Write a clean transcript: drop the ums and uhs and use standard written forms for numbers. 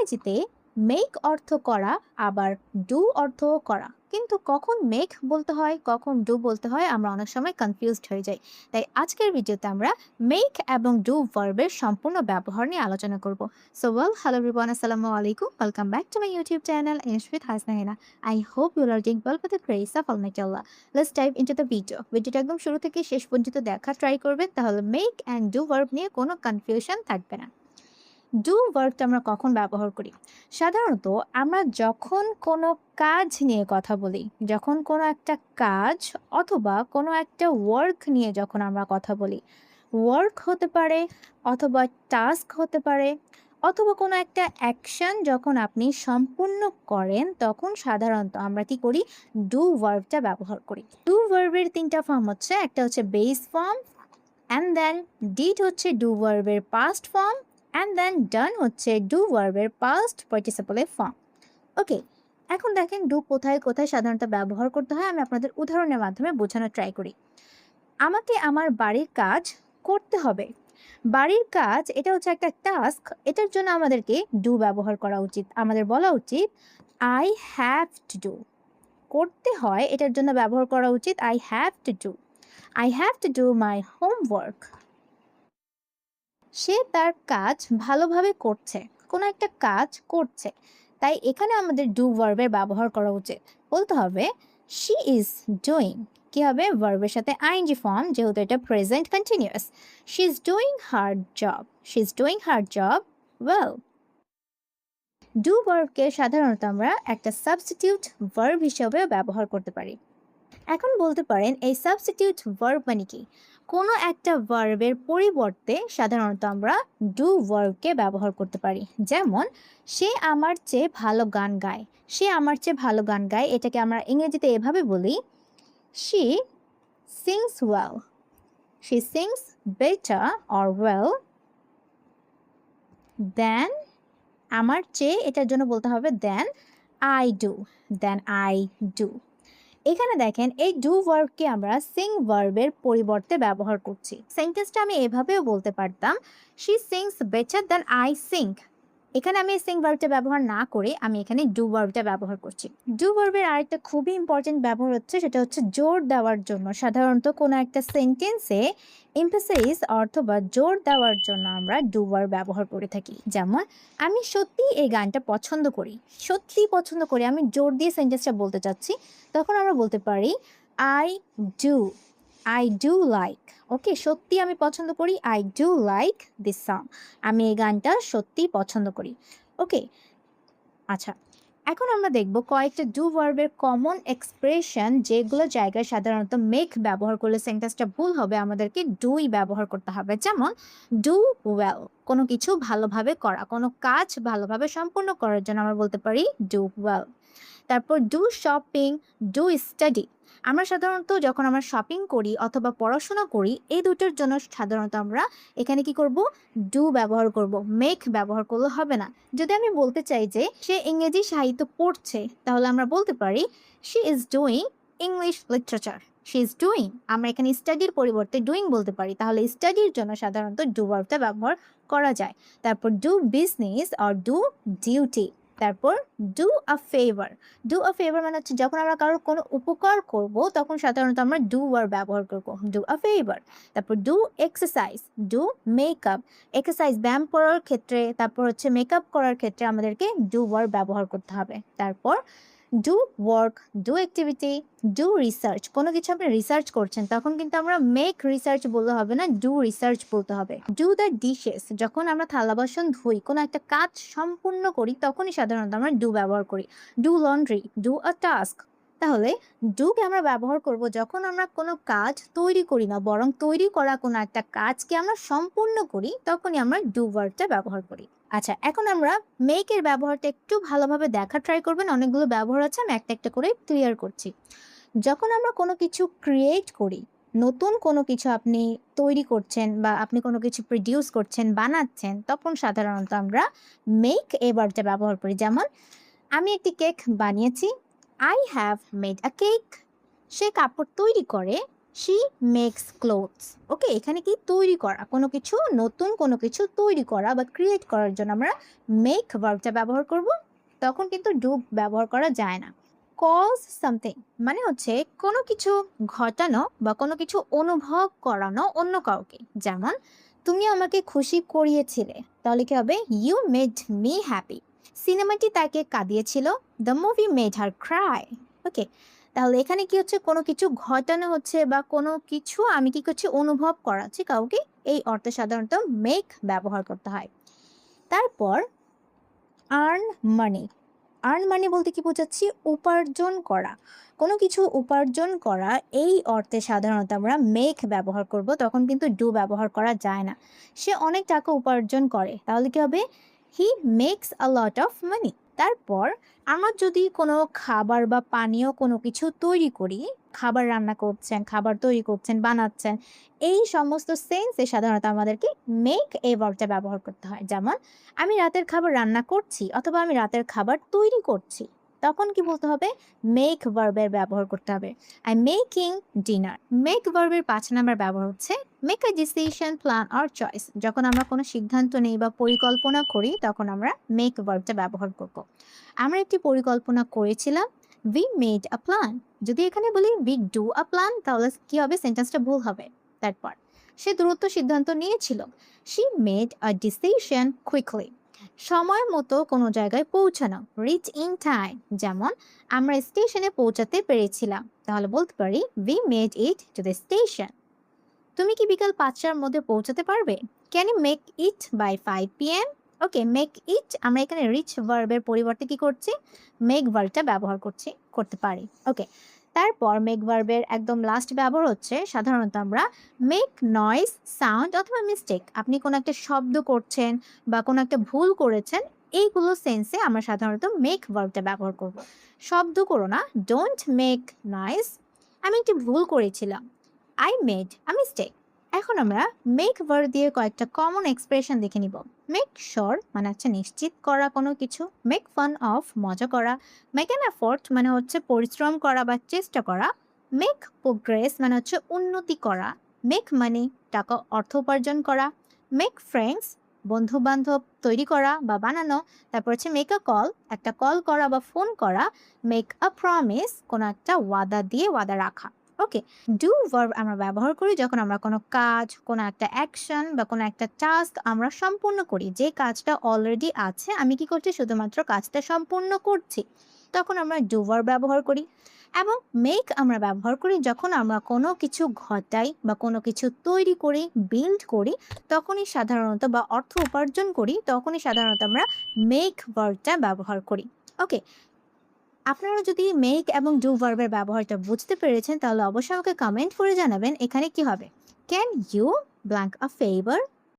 ইংরেজিতে মেক অর্থ করা, আবার ডু অর্থ করা। কিন্তু কখন মেক বলতে হয়, কখন ডু বলতে হয় আমরা অনেক সময় কনফিউজড হয়ে যাই। তাই আজকের ভিডিওতে আমরা মেক এবং ডু ভার্বের সম্পূর্ণ ব্যবহার নিয়ে আলোচনা করব। সো হ্যালো এভরিওয়ান, আসসালামু আলাইকুম, welcome back to my YouTube channel English with Hasna Hina. I hope you are doing well with the grace of almighty Allah. Let's dive into the ভিডিওটা একদম শুরু থেকে শেষ পর্যন্ত দেখা ট্রাই করবেন, তাহলে মেক অ্যান্ড ডু ভার্ব নিয়ে কোনো কনফিউশন থাকবে না। ডু ভার্বটা আমরা কখন ব্যবহার করি? সাধারণত আমরা যখন কোনো কাজ নিয়ে কথা বলি, যখন কোনো একটা কাজ অথবা কোনো একটা ওয়ার্ক নিয়ে যখন আমরা কথা বলি, ওয়ার্ক হতে পারে অথবা টাস্ক হতে পারে অথবা কোনো একটা অ্যাকশন যখন আপনি সম্পূর্ণ করেন, তখন সাধারণত আমরা কি করি? ডু ভার্বটা ব্যবহার করি। ডু ভার্বের তিনটা ফর্ম হচ্ছে, একটা হচ্ছে base form, and then did হচ্ছে ডু ভার্বের past form, and then done হচ্ছে ডু ভার্বের পাস্ট পার্টিসিপলের ফর্ম। ওকে, এখন দেখেন ডু কোথায় কোথায় সাধারণত ব্যবহার করতে হয় আমি আপনাদের উদাহরণের মাধ্যমে বোঝানোর ট্রাই করি। আমাকে আমার বাড়ির কাজ করতে হবে। বাড়ির কাজ এটা হচ্ছে একটা টাস্ক, এটার জন্য আমাদেরকে ডু ব্যবহার করা উচিত। আমাদের বলা উচিত আই হ্যাভ টু ডু। করতে হয় এটার জন্য ব্যবহার করা উচিত I have to do. I have to do my homework. সে তার কাজ ভালোভাবে করছে, কোনো একটা কাজ করছে, তাই এখানে আমাদের ডু ভার্বের ব্যবহার করা উচিত। বলতে হবে শি ইজ ডুইং। কি হবে? ভার্বের সাথে আইএনজি ফর্ম, যেহেতু এটা present continuous. She is doing her job. She is doing her job well. Do ভার্বকে সাধারণত আমরা একটা সাবস্টিটিউট ভার্ব হিসেবেও ব্যবহার করতে পারি। এখন বলতে পারেন এই সাবস্টিটিউট ভার্ব মানে কি? কোনো একটা ভার্বের পরিবর্তে সাধারণত আমরা ডু ভার্বকে ব্যবহার করতে পারি। যেমন সে আমার চেয়ে ভালো গান গায়। সে আমার চেয়ে ভালো গান গায়, এটাকে আমরা ইংরেজিতে এভাবে বলি she sings well. She sings better or well than. আমার চেয়ে এটার জন্য বলতে হবে than I do. Than I do. এখানে দেখেন এই ডু ভার্বকে আমরা সিং ভার্বের পরিবর্তে ব্যবহার করছি। সেন্টেন্সটা আমি এভাবেও বলতে পারতাম she sings better than I sing. এখানে আমি সিং ভার্বটা ব্যবহার না করে আমি এখানে ডু ভার্বটা ব্যবহার করছি। ডু ভার্বের আরেকটা খুবই ইম্পর্টেন্ট ব্যবহার হচ্ছে, সেটা হচ্ছে জোর দেওয়ার জন্য। সাধারণত কোনো একটা সেন্টেন্সে এমফাসাইজ অথবা জোর দেওয়ার জন্য আমরা ডু ভার্ব ব্যবহার করে থাকি। যেমন আমি সত্যি এই গানটা পছন্দ করি। সত্যি পছন্দ করি, আমি জোর দিয়ে সেন্টেন্সটা বলতে চাচ্ছি, তখন আমরা বলতে পারি I do. I do like. Okay, সত্যি আমি পছন্দ করি, I do like this song. আমি এই গানটা সত্যি পছন্দ করি। ওকে, আচ্ছা, এখন আমরা দেখব কয়েকটা ডু ভার্বের কমন এক্সপ্রেশন, যেগুলো জায়গায় সাধারণত মেক ব্যবহার করলে সেন্টেন্সটা ভুল হবে, আমাদেরকে ডুই ব্যবহার করতে হবে। যেমন ডু ওয়েল, কোনো কিছু ভালোভাবে করা, কোনো কাজ ভালোভাবে সম্পূর্ণ করার জন্য আমরা বলতে পারি ডু ওয়েল। তারপর ডু শপিং, ডু স্টাডি। আমরা সাধারণত যখন আমরা শপিং করি অথবা পড়াশোনা করি, এই দুটোর জন্য সাধারণত আমরা এখানে কি করব? ডু ব্যবহার করব, মেক ব্যবহার করলে হবে না। যদি আমি বলতে চাই যে সে ইংরেজি সাহিত্য পড়ছে, তাহলে আমরা বলতে পারি she is doing English literature. She is doing. আমরা এখানে স্টাডির পরিবর্তে ডুইং বলতে পারি, তাহলে স্টাডির জন্য সাধারণত ডু ভার্বটা ব্যবহার করা যায়। তারপর do business or do duty. তারপর do a favour. Do a favour মানে হচ্ছে যখন আমরা কারোর কোনো উপকার করব, তখন সাধারণত আমরা ডু ভার্ব ব্যবহার করব, ডু আ ফেভার। তারপর do exercise, do makeup. Exercise ব্যায়াম করার ক্ষেত্রে, তারপর হচ্ছে মেকআপ করার ক্ষেত্রে আমাদেরকে ডু ভার্ব ব্যবহার করতে হবে। তারপর do work, do activity, do research. কোনো কিছু আপনি রিসার্চ করছেন, তখন কিন্তু আমরা মেক রিসার্চ বলতে হবে না, ডু রিসার্চ বলতে হবে। ডু দ্য ডিশেস, যখন আমরা থালা বাসন ধুই, কোনো একটা কাজ সম্পূর্ণ করি, তখনই সাধারণত আমরা ডু ব্যবহার করি। Do laundry, do a task. তাহলে ডুকে আমরা ব্যবহার করব যখন আমরা কোনো কাজ তৈরি করি না, বরং তৈরি করা কোনো একটা কাজকে আমরা সম্পূর্ণ করি, তখনই আমরা ডু ভার্বটা ব্যবহার করি। আচ্ছা, এখন আমরা মেকের ব্যবহারটা একটু ভালোভাবে দেখা ট্রাই করবেন। অনেকগুলো ব্যবহার আছে, আমি একটা একটা করে ক্লিয়ার করছি। যখন আমরা কোনো কিছু ক্রিয়েট করি, নতুন কোনো কিছু আপনি তৈরি করছেন বা আপনি কোনো কিছু প্রডিউস করছেন, বানাচ্ছেন, তখন সাধারণত আমরা মেক এই ওয়ার্ডটা ব্যবহার করি। যেমন আমি একটি কেক বানিয়েছি, I have made a cake. সে কাপড় তৈরি করে, শি মেক্স ক্লোথস। ওকে, এখানে কি তৈরি করা, কোনো কিছু নতুন কোনো কিছু তৈরি করা বা ক্রিয়েট করার জন্য আমরা মেক ভার্বটা ব্যবহার করব, তখন কিন্তু ডু ব্যবহার করা যায় না। কজ সামথিং মানে হচ্ছে কোনো কিছু ঘটানো বা কোনো কিছু অনুভব করানো অন্য কাউকে, যেমন তুমি আমাকে খুশি করিয়েছিলে, তাহলে কি হবে ইউ মেড মি হ্যাপি। সিনেমাটি তাকে কাঁদিয়েছিল, the movie made her cry. Okay, তাহলে এখানে কি হচ্ছে কোনো কিছু ঘটানো হচ্ছে বা কোনো কিছু আমি কি করছি অনুভব করাচ্ছি কাউকে, এই অর্থে সাধারণত মেক ব্যবহার করতে হয়। তারপর আর্ন মানি। আর্ন মানি বলতে কি বোঝাচ্ছি, উপার্জন করা, কোনো কিছু উপার্জন করা, এই অর্থে সাধারণত আমরা মেক ব্যবহার করব, তখন কিন্তু ডু ব্যবহার করা যায় না। সে অনেক টাকা উপার্জন করে, তাহলে কি হবে he makes a lot of money. তারপর আমরা যদি কোনো খাবার বা পানীয় কোনো কিছু তৈরি করি, খাবার রান্না করছেন, খাবার তৈরি করছেন, বানাচ্ছেন, এই সমস্ত সেন্সে সাধারণত আমাদেরকে মেক এই ভার্বটা ব্যবহার করতে হয়। যেমন আমি রাতের খাবার রান্না করছি অথবা আমি রাতের খাবার তৈরি করছি, তখন কি বলতে হবে মেক ভার্বের ব্যবহার করতে হবে। I making dinner. মেক ভার্বের 5 নাম্বার ব্যবহার হচ্ছে make a decision, plan or choice. যখন আমরা কোনো সিদ্ধান্ত নেই বা পরিকল্পনা করি তখন আমরা মেক ভার্বটা ব্যবহার করব। আমরা একটি পরিকল্পনা করেছিলাম, উই মেড আ প্ল্যান। যদি এখানে বলি উই ডু আ প্ল্যান, তাহলে কি হবে, সেন্টেন্সটা ভুল হবে। তারপর সে দ্রুত সিদ্ধান্ত নিয়েছিল, she made a decision quickly. সময় মতো কোনো জায়গায় পৌঁছানো, রিচ ইন টাইম। যেমন আমরা স্টেশনে পৌঁছাতে পেরেছিলাম, তাহলে বলতে পারি we made it to the station. তুমি কি বিকাল 5টার মধ্যে পৌঁছাতে পারবে? Can you make it by 5 PM? Okay, make it আমরা এখানে রিচ ভার্বের পরিবর্তে কি করছি, মেক ভার্বটা ব্যবহার করতে পারি। ওকে, তারপর মেক ভার্বের একদম লাস্ট ব্যবহার হচ্ছে সাধারণত আমরা মেক নয়েজ, সাউন্ড অথবা মিস্টেক। আপনি কোনো একটা শব্দ করছেন বা কোনো একটা ভুল করেছেন, এইগুলো সেন্সে আমরা সাধারণত মেক ভার্বটা ব্যবহার করব। শব্দ করো না, ডোন্ট মেক নয়েজ। আমি একটি ভুল করেছিলাম, আই মেড আ মিস্টেক। এখন আমরা মেক ভার্ব দিয়ে কয়েকটা কমন এক্সপ্রেশন দেখে নিব। মেক শিওর মানে হচ্ছে নিশ্চিত করা কোনো কিছু, মেক ফান অফ মজা করা, মেক অ্যান এফোর্ট মানে হচ্ছে পরিশ্রম করা বা চেষ্টা করা, মেক প্রোগ্রেস মানে হচ্ছে উন্নতি করা, মেক মানি টাকা অর্থ উপার্জন করা, মেক ফ্রেন্ডস বন্ধু বান্ধব তৈরি করা বা বানানো, তারপর হচ্ছে মেক আ কল একটা কল করা বা ফোন করা, মেক আ প্রমিস কোনো একটা ওয়াদা দিয়ে ওয়াদা রাখা। ওকে, ডু ভার্ব আমরা ব্যবহার করি যখন আমরা কোনো কাজ, কোনো একটা অ্যাকশন বা কোনো একটা টাস্ক আমরা সম্পূর্ণ করি, যে কাজটা অলরেডি আছে, আমি কি করছি শুধুমাত্র কাজটা সম্পূর্ণ করছি, তখন আমরা ডু ভার্ব ব্যবহার করি। এবং মেক আমরা ব্যবহার করি যখন আমরা কোনো কিছু ঘটাই বা কোনো কিছু তৈরি করি, বিল্ড করি, তখনই সাধারণত বা অর্থ উপার্জন করি, তখনই সাধারণত আমরা মেক ভার্বটা ব্যবহার করি। ওকে, আপনারা যদি মেক এবং ডু ভার্বের ব্যবহারটা বুঝতে পেরেছেন তাহলে অবশ্যই আমাকে কমেন্ট করে জানাবেন এখানে কি হবে। Can you blank a favour?